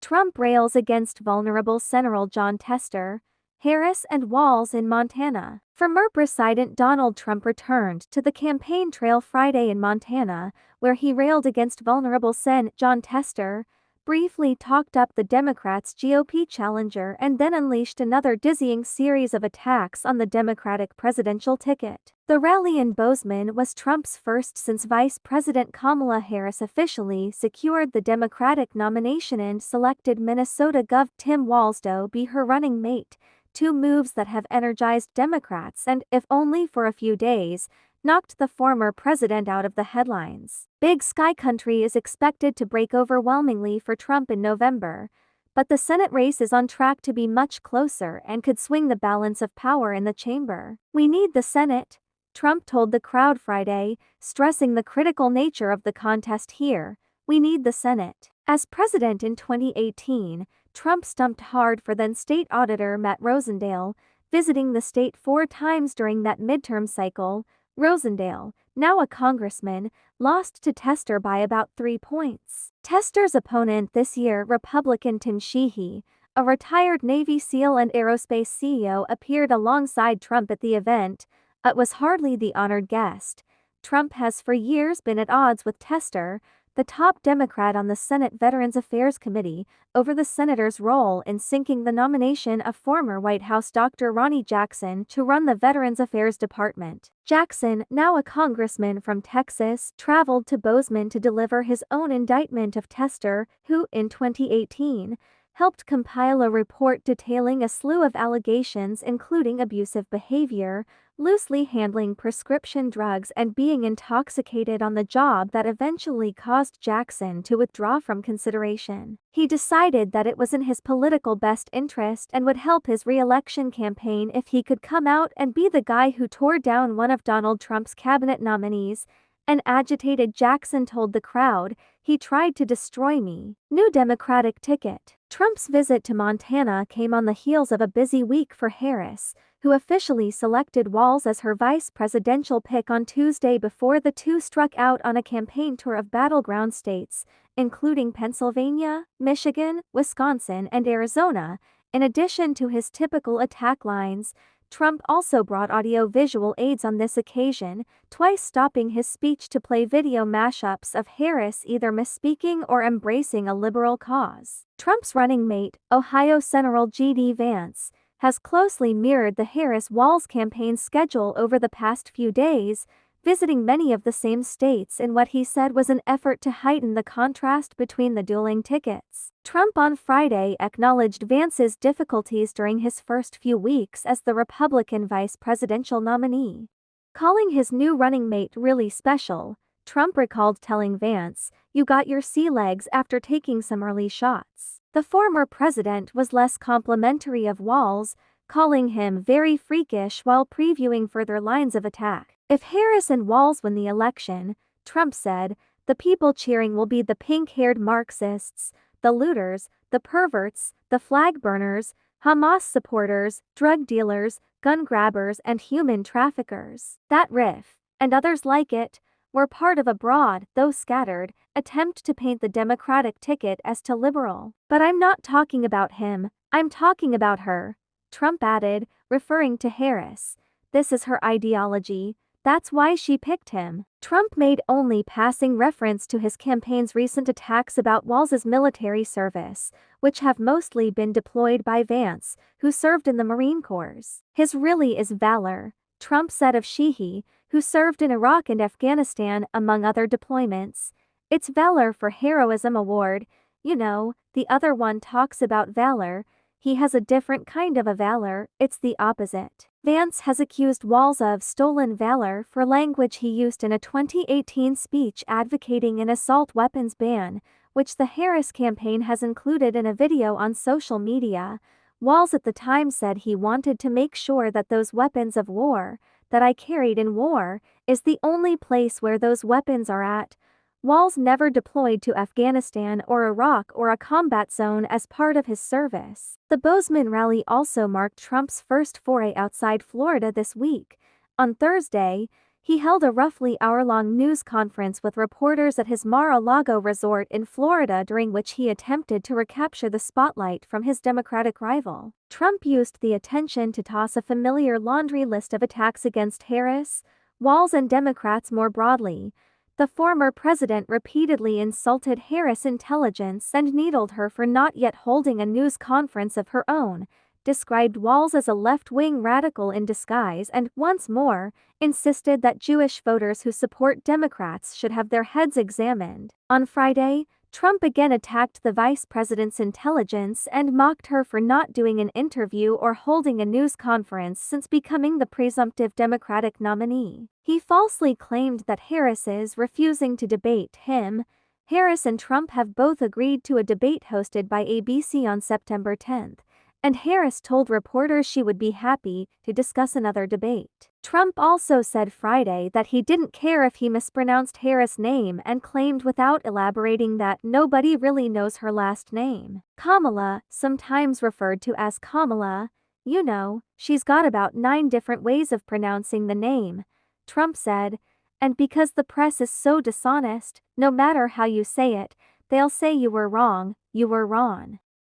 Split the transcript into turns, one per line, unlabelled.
Trump rails against vulnerable Senator Jon Tester, Harris and Walz in Montana. Former President Donald Trump returned to the campaign trail Friday in Montana, where he railed against vulnerable Sen. Jon Tester, briefly talked up the Democrats' GOP challenger, and then unleashed another dizzying series of attacks on the Democratic presidential ticket. The rally in Bozeman was Trump's first since Vice President Kamala Harris officially secured the Democratic nomination and selected Minnesota Governor Tim Walz to be her running mate, two moves that have energized Democrats and, if only for a few days, knocked the former president out of the headlines. Big Sky Country is expected to break overwhelmingly for Trump in November, but the Senate race is on track to be much closer and could swing the balance of power in the chamber. "We need the Senate," Trump told the crowd Friday, stressing the critical nature of the contest here. "We need the Senate." As president in 2018, Trump stumped hard for then state auditor Matt Rosendale, visiting the state 4 times during that midterm cycle. Rosendale, now a congressman, lost to Tester by about 3 points. Tester's opponent this year, Republican Tim Sheehy, a retired Navy SEAL and aerospace CEO, appeared alongside Trump at the event, but was hardly the honored guest. Trump has for years been at odds with Tester, the top Democrat on the Senate Veterans Affairs Committee, over the senator's role in sinking the nomination of former White House Dr. Ronny Jackson to run the Veterans Affairs Department. Jackson, now a congressman from Texas, traveled to Bozeman to deliver his own indictment of Tester, who, in 2018, helped compile a report detailing a slew of allegations including abusive behavior, loosely handling prescription drugs, and being intoxicated on the job that eventually caused Jackson to withdraw from consideration. He decided that it was in his political best interest and would help his re-election campaign if he could come out and be the guy who tore down one of Donald Trump's cabinet nominees. An agitated Jackson told the crowd, "He tried to destroy me." New Democratic ticket. Trump's visit to Montana came on the heels of a busy week for Harris, who officially selected Walz as her vice presidential pick on Tuesday before the two struck out on a campaign tour of battleground states, including Pennsylvania, Michigan, Wisconsin, and Arizona. In addition to his typical attack lines, Trump also brought audio-visual aids on this occasion, twice stopping his speech to play video mashups of Harris either misspeaking or embracing a liberal cause. Trump's running mate, Ohio Senator J.D. Vance, has closely mirrored the Harris-Walz campaign schedule over the past few days, visiting many of the same states in what he said was an effort to heighten the contrast between the dueling tickets. Trump on Friday acknowledged Vance's difficulties during his first few weeks as the Republican vice presidential nominee. Calling his new running mate really special, Trump recalled telling Vance, "You got your sea legs after taking some early shots." The former president was less complimentary of Walz, calling him very freakish while previewing further lines of attack. "If Harris and Walz win the election," Trump said, "the people cheering will be the pink-haired Marxists, the looters, the perverts, the flag burners, Hamas supporters, drug dealers, gun grabbers, and human traffickers." That riff, and others like it, were part of a broad, though scattered, attempt to paint the Democratic ticket as too liberal. "But I'm not talking about him, I'm talking about her," Trump added, referring to Harris. "This is her ideology. That's why she picked him." Trump made only passing reference to his campaign's recent attacks about Walz's military service, which have mostly been deployed by Vance, who served in the Marine Corps. "His really is valor," Trump said of Sheehy, who served in Iraq and Afghanistan among other deployments. "It's valor for heroism award, you know, the other one talks about valor. He has a different kind of a valor, it's the opposite." Vance has accused Walz of stolen valor for language he used in a 2018 speech advocating an assault weapons ban, which the Harris campaign has included in a video on social media. Walz at the time said he wanted to make sure that those weapons of war, that I carried in war, is the only place where those weapons are at. Walz never deployed to Afghanistan or Iraq or a combat zone as part of his service. The Bozeman rally also marked Trump's first foray outside Florida this week. On Thursday, He held a roughly hour-long news conference with reporters at his Mar-a-Lago resort in Florida, during which he attempted to recapture the spotlight from his Democratic rival. Trump used the attention to toss a familiar laundry list of attacks against Harris, Walz, and Democrats more broadly. The former president repeatedly insulted Harris' intelligence and needled her for not yet holding a news conference of her own, described Walz as a left-wing radical in disguise, and, once more, insisted that Jewish voters who support Democrats should have their heads examined. On Friday, Trump again attacked the vice president's intelligence and mocked her for not doing an interview or holding a news conference since becoming the presumptive Democratic nominee. He falsely claimed that Harris is refusing to debate him. Harris and Trump have both agreed to a debate hosted by ABC on September 10th. And Harris told reporters she would be happy to discuss another debate. Trump also said Friday that he didn't care if he mispronounced Harris' name and claimed without elaborating that nobody really knows her last name. Kamala, sometimes referred to as Kamala, you know, she's got about 9 different ways of pronouncing the name, Trump said, and because the press is so dishonest, no matter how you say it, they'll say you were wrong, you were wrong.